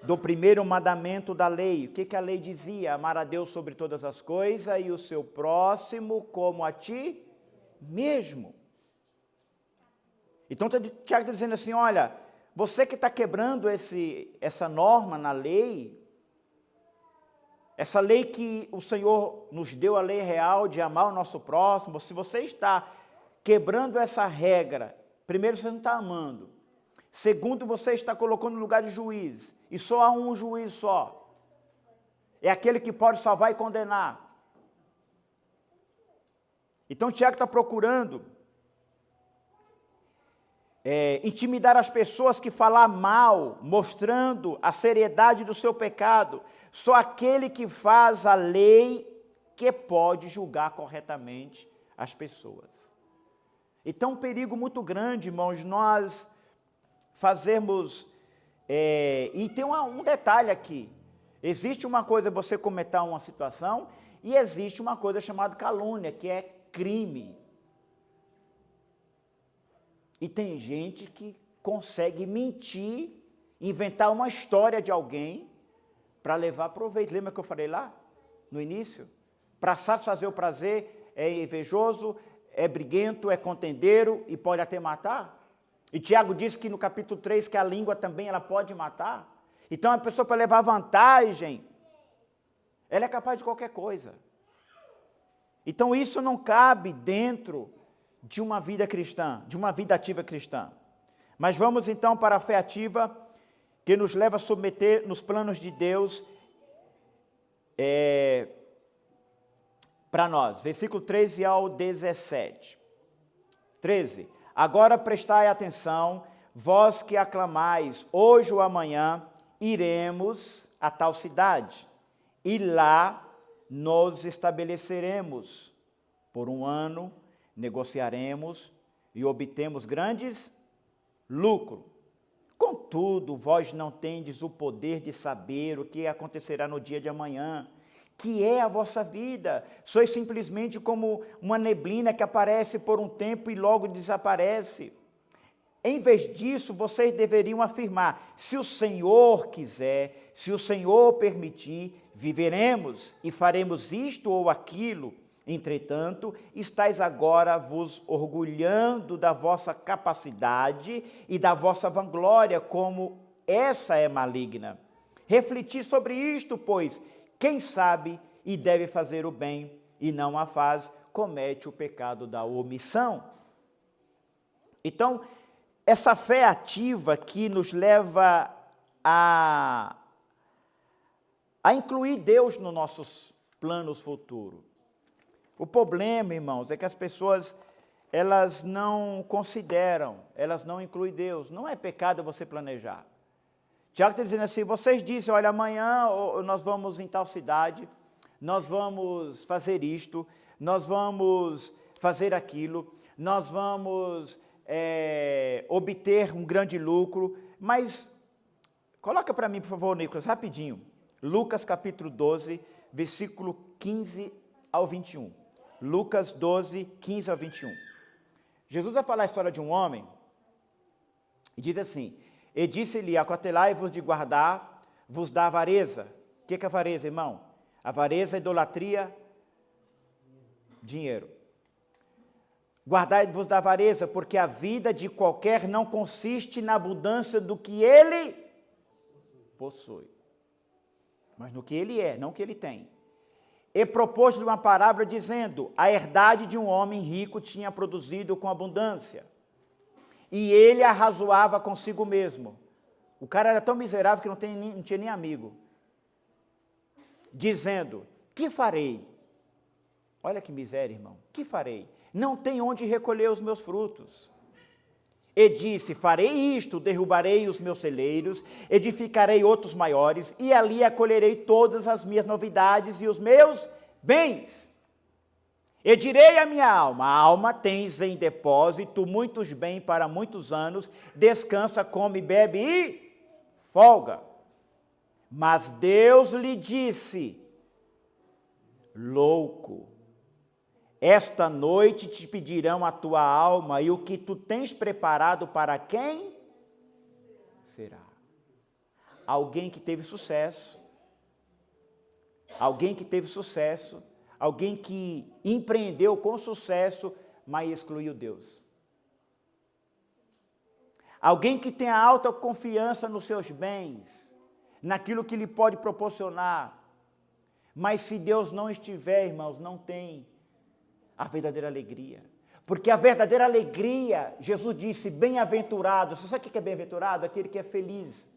do primeiro mandamento da lei. O que a lei dizia? Amar a Deus sobre todas as coisas e o seu próximo como a ti mesmo. Então, Tiago está dizendo assim, olha, você que está quebrando essa norma na lei, essa lei que o Senhor nos deu, a lei real de amar o nosso próximo, se você está quebrando essa regra, primeiro você não está amando, segundo você está colocando no lugar de juiz, e só há um juiz só, é aquele que pode salvar e condenar. Então Tiago está procurando intimidar as pessoas que falar mal, mostrando a seriedade do seu pecado. Só aquele que faz a lei que pode julgar corretamente as pessoas. Então, um perigo muito grande, irmãos, nós fazermos... e tem um detalhe aqui. Existe uma coisa você comentar uma situação e existe uma coisa chamada calúnia, que é crime. E tem gente que consegue mentir, inventar uma história de alguém para levar proveito. Lembra que eu falei lá, no início? Para satisfazer o prazer, é invejoso, é briguento, é contendeiro e pode até matar. E Tiago diz que no capítulo 3 que a língua também ela pode matar. Então a pessoa para levar vantagem, ela é capaz de qualquer coisa. Então isso não cabe dentro de uma vida cristã, de uma vida ativa cristã. Mas vamos então para a fé ativa, que nos leva a submeter nos planos de Deus para nós. Versículo 13 ao 17. 13. Agora prestai atenção, vós que aclamais, hoje ou amanhã iremos a tal cidade, e lá nos estabeleceremos por um ano, negociaremos e obtemos grandes lucro. Contudo, vós não tendes o poder de saber o que acontecerá no dia de amanhã, que é a vossa vida. Sois simplesmente como uma neblina que aparece por um tempo e logo desaparece. Em vez disso, vocês deveriam afirmar: se o Senhor quiser, se o Senhor permitir, viveremos e faremos isto ou aquilo. Entretanto, estáis agora vos orgulhando da vossa capacidade e da vossa vanglória, como essa é maligna. Refleti sobre isto, pois quem sabe e deve fazer o bem e não a faz, comete o pecado da omissão. Então, essa fé ativa que nos leva a incluir Deus nos nossos planos futuros. O problema, irmãos, é que as pessoas, elas não consideram, elas não incluem Deus. Não é pecado você planejar. Tiago está dizendo assim, vocês dizem, olha, amanhã nós vamos em tal cidade, nós vamos fazer isto, nós vamos fazer aquilo, nós vamos obter um grande lucro, mas coloca para mim, por favor, Nicolas, rapidinho, Lucas capítulo 12, versículo 15 ao 21. Lucas 12, 15 ao 21. Jesus vai falar a história de um homem e diz assim, e disse-lhe, acautelai-vos de guardar, vos dá avareza. O que é avareza, irmão? Avareza, idolatria, dinheiro. Guardai-vos da avareza, porque a vida de qualquer não consiste na abundância do que ele possui, mas no que ele é, não o que ele tem. E propôs-lhe uma parábola dizendo, a herdade de um homem rico tinha produzido com abundância, e ele arrazoava consigo mesmo. O cara era tão miserável que não tinha nem amigo. Dizendo, que farei? Olha que miséria, irmão, que farei? Não tem onde recolher os meus frutos. E disse, farei isto, derrubarei os meus celeiros, edificarei outros maiores, e ali acolherei todas as minhas novidades e os meus bens. E direi à minha alma, alma, tens em depósito muitos bens para muitos anos, descansa, come, bebe e folga. Mas Deus lhe disse, louco, esta noite te pedirão a tua alma, e o que tu tens preparado para quem será? Alguém que teve sucesso, alguém que empreendeu com sucesso, mas excluiu Deus. Alguém que tem a alta confiança nos seus bens, naquilo que lhe pode proporcionar, mas se Deus não estiver, irmãos, não tem a verdadeira alegria. Porque a verdadeira alegria, Jesus disse, bem-aventurado. Você sabe o que é bem-aventurado? Aquele que é feliz.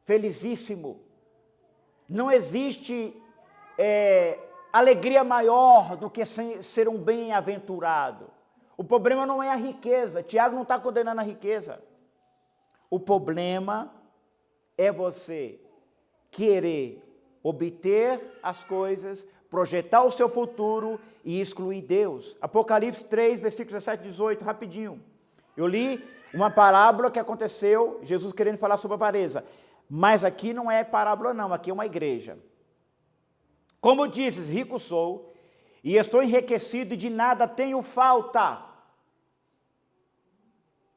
Felizíssimo. Não existe alegria maior do que ser um bem-aventurado. O problema não é a riqueza. Tiago não está condenando a riqueza. O problema é você querer obter as coisas, projetar o seu futuro e excluir Deus. Apocalipse 3, versículos 17 e 18, rapidinho. Eu li uma parábola que aconteceu, Jesus querendo falar sobre a avareza. Mas aqui não é parábola não, aqui é uma igreja. Como dizes, rico sou, e estou enriquecido e de nada tenho falta.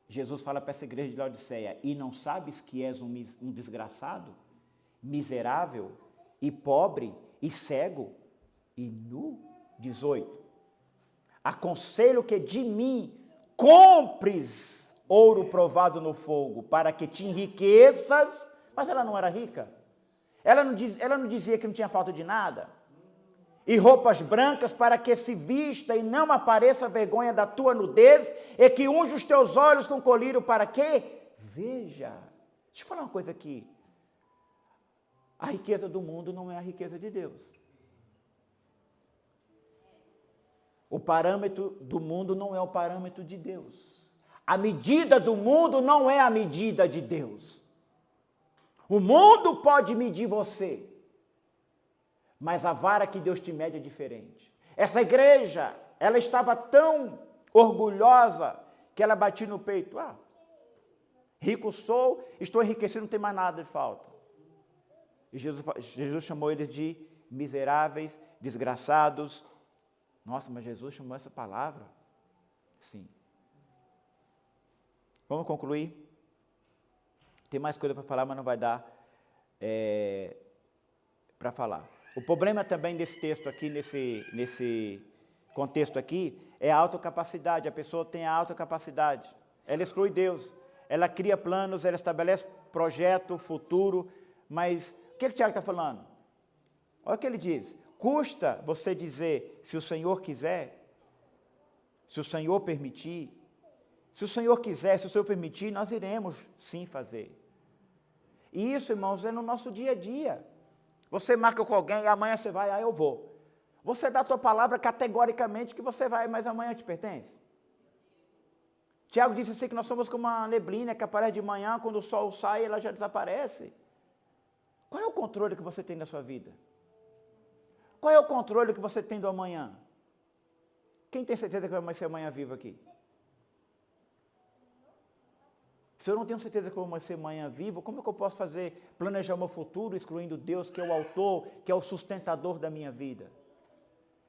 Jesus fala para essa igreja de Laodiceia, e não sabes que és um desgraçado, miserável e pobre e cego e nu? 18. Aconselho que de mim compres ouro provado no fogo, para que te enriqueças. Mas ela não era rica. Ela não dizia que não tinha falta de nada. E roupas brancas para que se vista e não apareça a vergonha da tua nudez, e que unja os teus olhos com colírio para que veja. Deixa eu falar uma coisa aqui. A riqueza do mundo não é a riqueza de Deus. O parâmetro do mundo não é o parâmetro de Deus. A medida do mundo não é a medida de Deus. O mundo pode medir você, mas a vara que Deus te mede é diferente. Essa igreja, ela estava tão orgulhosa que ela batia no peito. Rico sou, estou enriquecido, não tem mais nada de falta. E Jesus chamou eles de miseráveis, desgraçados. Nossa, mas Jesus chamou essa palavra? Sim. Vamos concluir? Tem mais coisa para falar, mas não vai dar para falar. O problema também desse texto aqui, nesse contexto aqui, é a autocapacidade. A pessoa tem a autocapacidade. Ela exclui Deus. Ela cria planos, ela estabelece projeto, futuro. Mas o que o Tiago está falando? Olha o que ele diz. Custa você dizer, se o Senhor quiser, se o Senhor permitir. Se o Senhor quiser, se o Senhor permitir, nós iremos sim fazer. E isso, irmãos, é no nosso dia a dia. Você marca com alguém, amanhã você vai, eu vou. Você dá a tua palavra categoricamente que você vai, mas amanhã te pertence. Tiago disse assim que nós somos como uma neblina que aparece de manhã, quando o sol sai, ela já desaparece. Qual é o controle que você tem da sua vida? Qual é o controle que você tem do amanhã? Quem tem certeza que vai ser amanhã vivo aqui? Se eu não tenho certeza que eu vou ser amanhã vivo, como é que eu posso planejar o meu futuro, excluindo Deus, que é o autor, que é o sustentador da minha vida?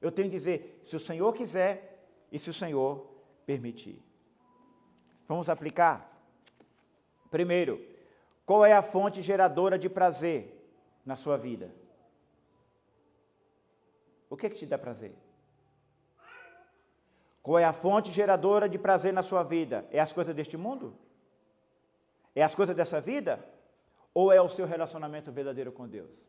Eu tenho que dizer, se o Senhor quiser e se o Senhor permitir. Vamos aplicar? Primeiro, qual é a fonte geradora de prazer na sua vida? O que te dá prazer? Qual é a fonte geradora de prazer na sua vida? É as coisas deste mundo? É as coisas dessa vida? Ou é o seu relacionamento verdadeiro com Deus?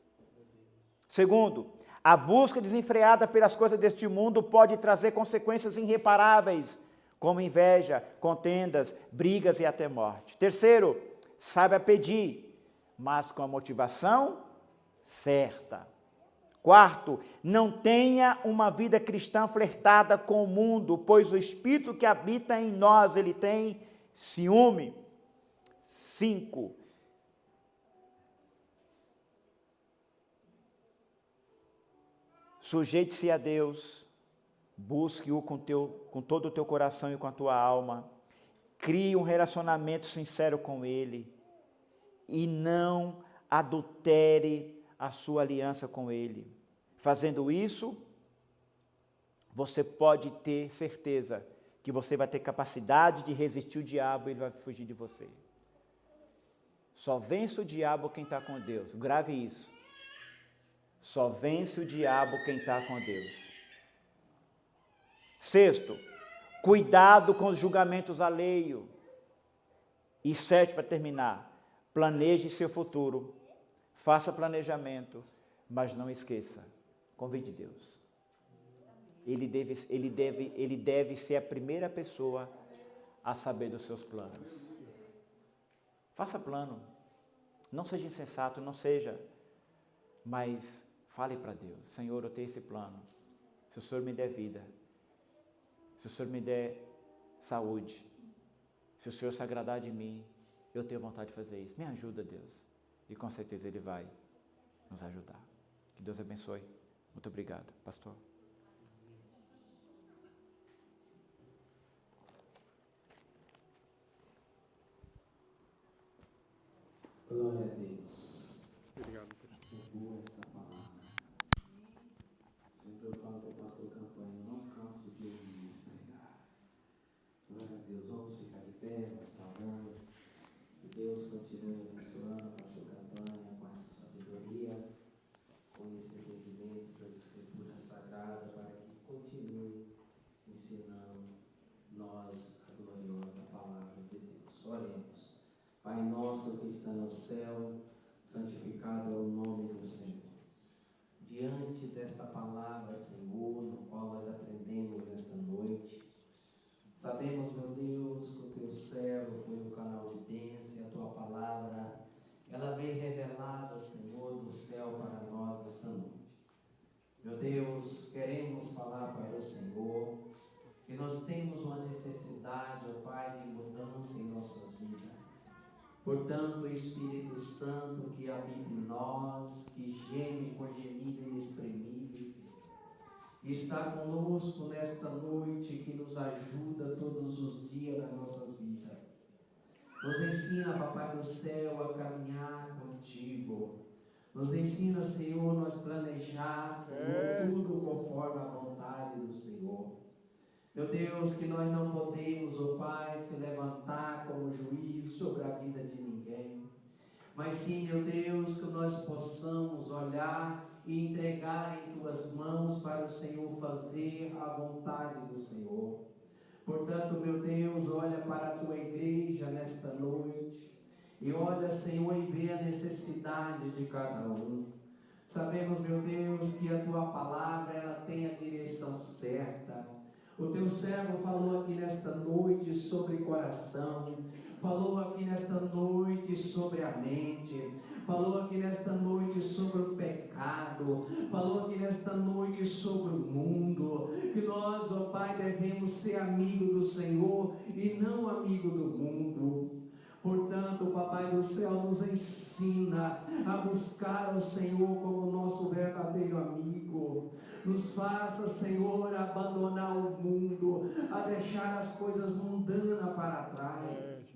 Segundo, a busca desenfreada pelas coisas deste mundo pode trazer consequências irreparáveis, como inveja, contendas, brigas e até morte. Terceiro, saiba pedir, mas com a motivação certa. Quarto, não tenha uma vida cristã flertada com o mundo, pois o Espírito que habita em nós, ele tem ciúme. 5. Sujeite-se a Deus, busque-o com todo o teu coração e com a tua alma, crie um relacionamento sincero com Ele e não adultere a sua aliança com Ele. Fazendo isso, você pode ter certeza que você vai ter capacidade de resistir o diabo e ele vai fugir de você. Só vence o diabo quem está com Deus. Grave isso. Só vence o diabo quem está com Deus. Sexto, cuidado com os julgamentos alheios. E 7, para terminar, planeje seu futuro. Faça planejamento, mas não esqueça, convide Deus. Ele deve ser a primeira pessoa a saber dos seus planos. Faça plano. Não seja insensato, não seja. Mas fale para Deus. Senhor, eu tenho esse plano. Se o Senhor me der vida. Se o Senhor me der saúde. Se o Senhor se agradar de mim, eu tenho vontade de fazer isso. Me ajuda, Deus. E com certeza Ele vai nos ajudar. Que Deus abençoe. Muito obrigado, pastor. Glória a Deus. Obrigado. É boa esta palavra. Sempre eu falo para o pastor Campanha, eu não canso de ouvir pregar. Glória a Deus. Vamos ficar de pé, restaurando. Que Deus continue abençoando o pastor Campanha com essa sabedoria, com esse entendimento das Escrituras Sagradas, para que continue ensinando nós a gloriosa palavra de Deus. Oremos. Pai nosso que está no céu, santificado é o nome do Senhor. Diante desta palavra, Senhor, no qual nós aprendemos nesta noite, sabemos, meu Deus, que o teu servo foi um canal de bênção, e a tua palavra, ela vem revelada, Senhor, do céu para nós nesta noite. Meu Deus, queremos falar para o Senhor que nós temos uma necessidade, ó Pai, de mudança em nossas vidas. Portanto, o Espírito Santo que habita em nós, que geme com gemidos inexprimíveis, está conosco nesta noite, que nos ajuda todos os dias da nossa vida. Nos ensina, Papai do céu, a caminhar contigo. Nos ensina, Senhor, nós planejar, Senhor, tudo conforme a vontade do Senhor. Meu Deus, que nós não podemos, ó Pai, se levantar como juiz sobre a vida de ninguém. Mas sim, meu Deus, que nós possamos olhar e entregar em Tuas mãos para o Senhor fazer a vontade do Senhor. Portanto, meu Deus, olha para a Tua igreja nesta noite. E olha, Senhor, e vê a necessidade de cada um. Sabemos, meu Deus, que a Tua palavra, ela tem a direção certa. O Teu servo falou aqui nesta noite sobre coração, falou aqui nesta noite sobre a mente, falou aqui nesta noite sobre o pecado, falou aqui nesta noite sobre o mundo, que nós, ó Pai, devemos ser amigo do Senhor e não amigo do mundo. Portanto, Papai do céu, nos ensina a buscar o Senhor como nosso verdadeiro amigo. Nos faça, Senhor, abandonar o mundo, a deixar as coisas mundanas para trás.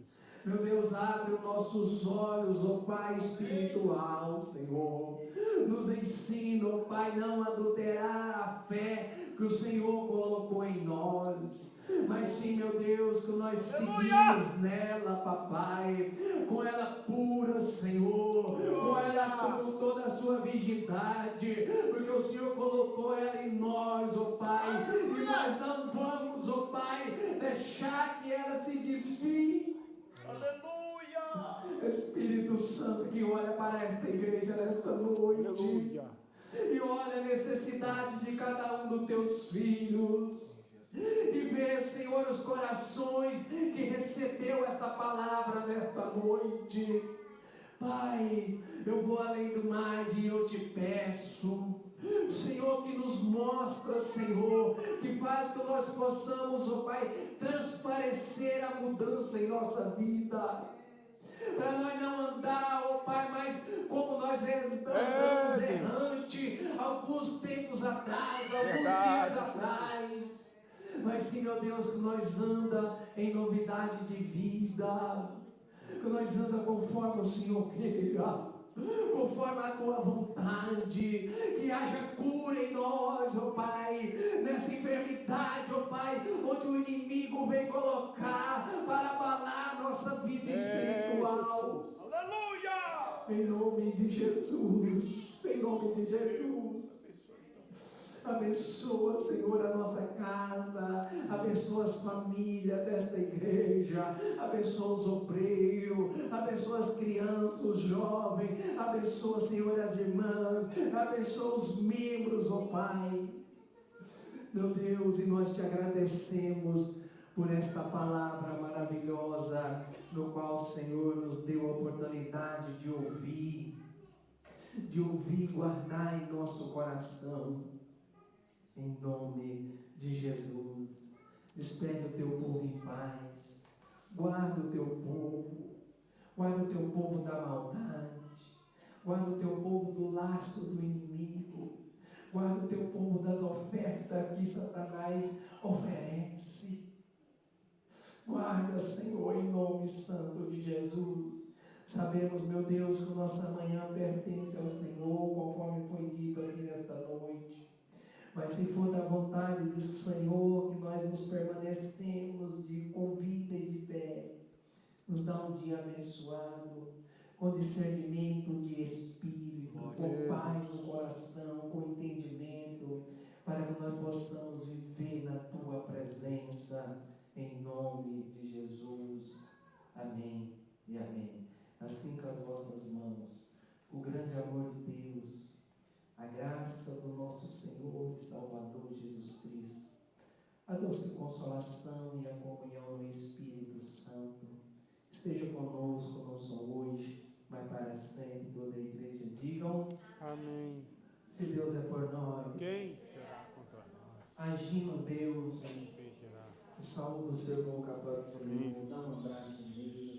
Meu Deus, abre os nossos olhos, ó Pai espiritual, Senhor. Nos ensina, ó Pai, não adulterar a fé que o Senhor colocou em nós. Mas sim, meu Deus, que nós seguimos nela, Papai, com ela pura, Senhor, com ela com toda a sua virgindade, porque o Senhor colocou ela em nós, ó Pai, e nós não vamos, ó Pai, deixar que ela se desvie. Aleluia! Espírito Santo, que olha para esta igreja nesta noite. Aleluia. E olha a necessidade de cada um dos teus filhos. E vê, Senhor, os corações que recebeu esta palavra nesta noite. Pai, eu vou além do mais e eu te peço, Senhor, que nos mostra, Senhor, que faz que nós possamos, ó Pai, transparecer a mudança em nossa vida. Para nós não andar, ó Pai, mais como nós andamos errante alguns tempos atrás, alguns dias atrás. Mas sim, meu Deus, que nós anda em novidade de vida, que nós anda conforme o Senhor queira, conforme a Tua vontade, que haja cura em nós, ó Pai, nessa enfermidade, ó Pai, onde o inimigo vem colocar para abalar a nossa vida espiritual. Aleluia! Em nome de Jesus, em nome de Jesus. Abençoa, Senhor, a nossa casa, abençoa as famílias desta igreja, abençoa os obreiros, abençoa as crianças, os jovens, abençoa, Senhor, as irmãs, abençoa os membros, ó Pai. Meu Deus, e nós te agradecemos por esta palavra maravilhosa, no qual o Senhor nos deu a oportunidade de ouvir e guardar em nosso coração. Em nome de Jesus, despede o teu povo em paz, guarda o teu povo da maldade, guarda o teu povo do laço do inimigo, guarda o teu povo das ofertas que Satanás oferece. Guarda, Senhor, em nome santo de Jesus. Sabemos, meu Deus, que nossa manhã pertence ao Senhor, conforme foi dito aqui nesta noite. Mas se for da vontade do Senhor, que nós nos permanecemos com vida e de pé, nos dá um dia abençoado, com discernimento de espírito, com paz no coração, com entendimento, para que nós possamos viver na Tua presença, em nome de Jesus. Amém e amém. Assim com as vossas mãos, o grande amor de Deus, a graça do nosso Senhor e Salvador Jesus Cristo, a doce consolação e a comunhão do Espírito Santo, esteja conosco, não só hoje, mas para sempre. Toda a igreja digam amém. Se Deus é por nós, quem será contra nós? Agindo Deus, saúde o seu irmão capaz do Senhor, dá um abraço nele.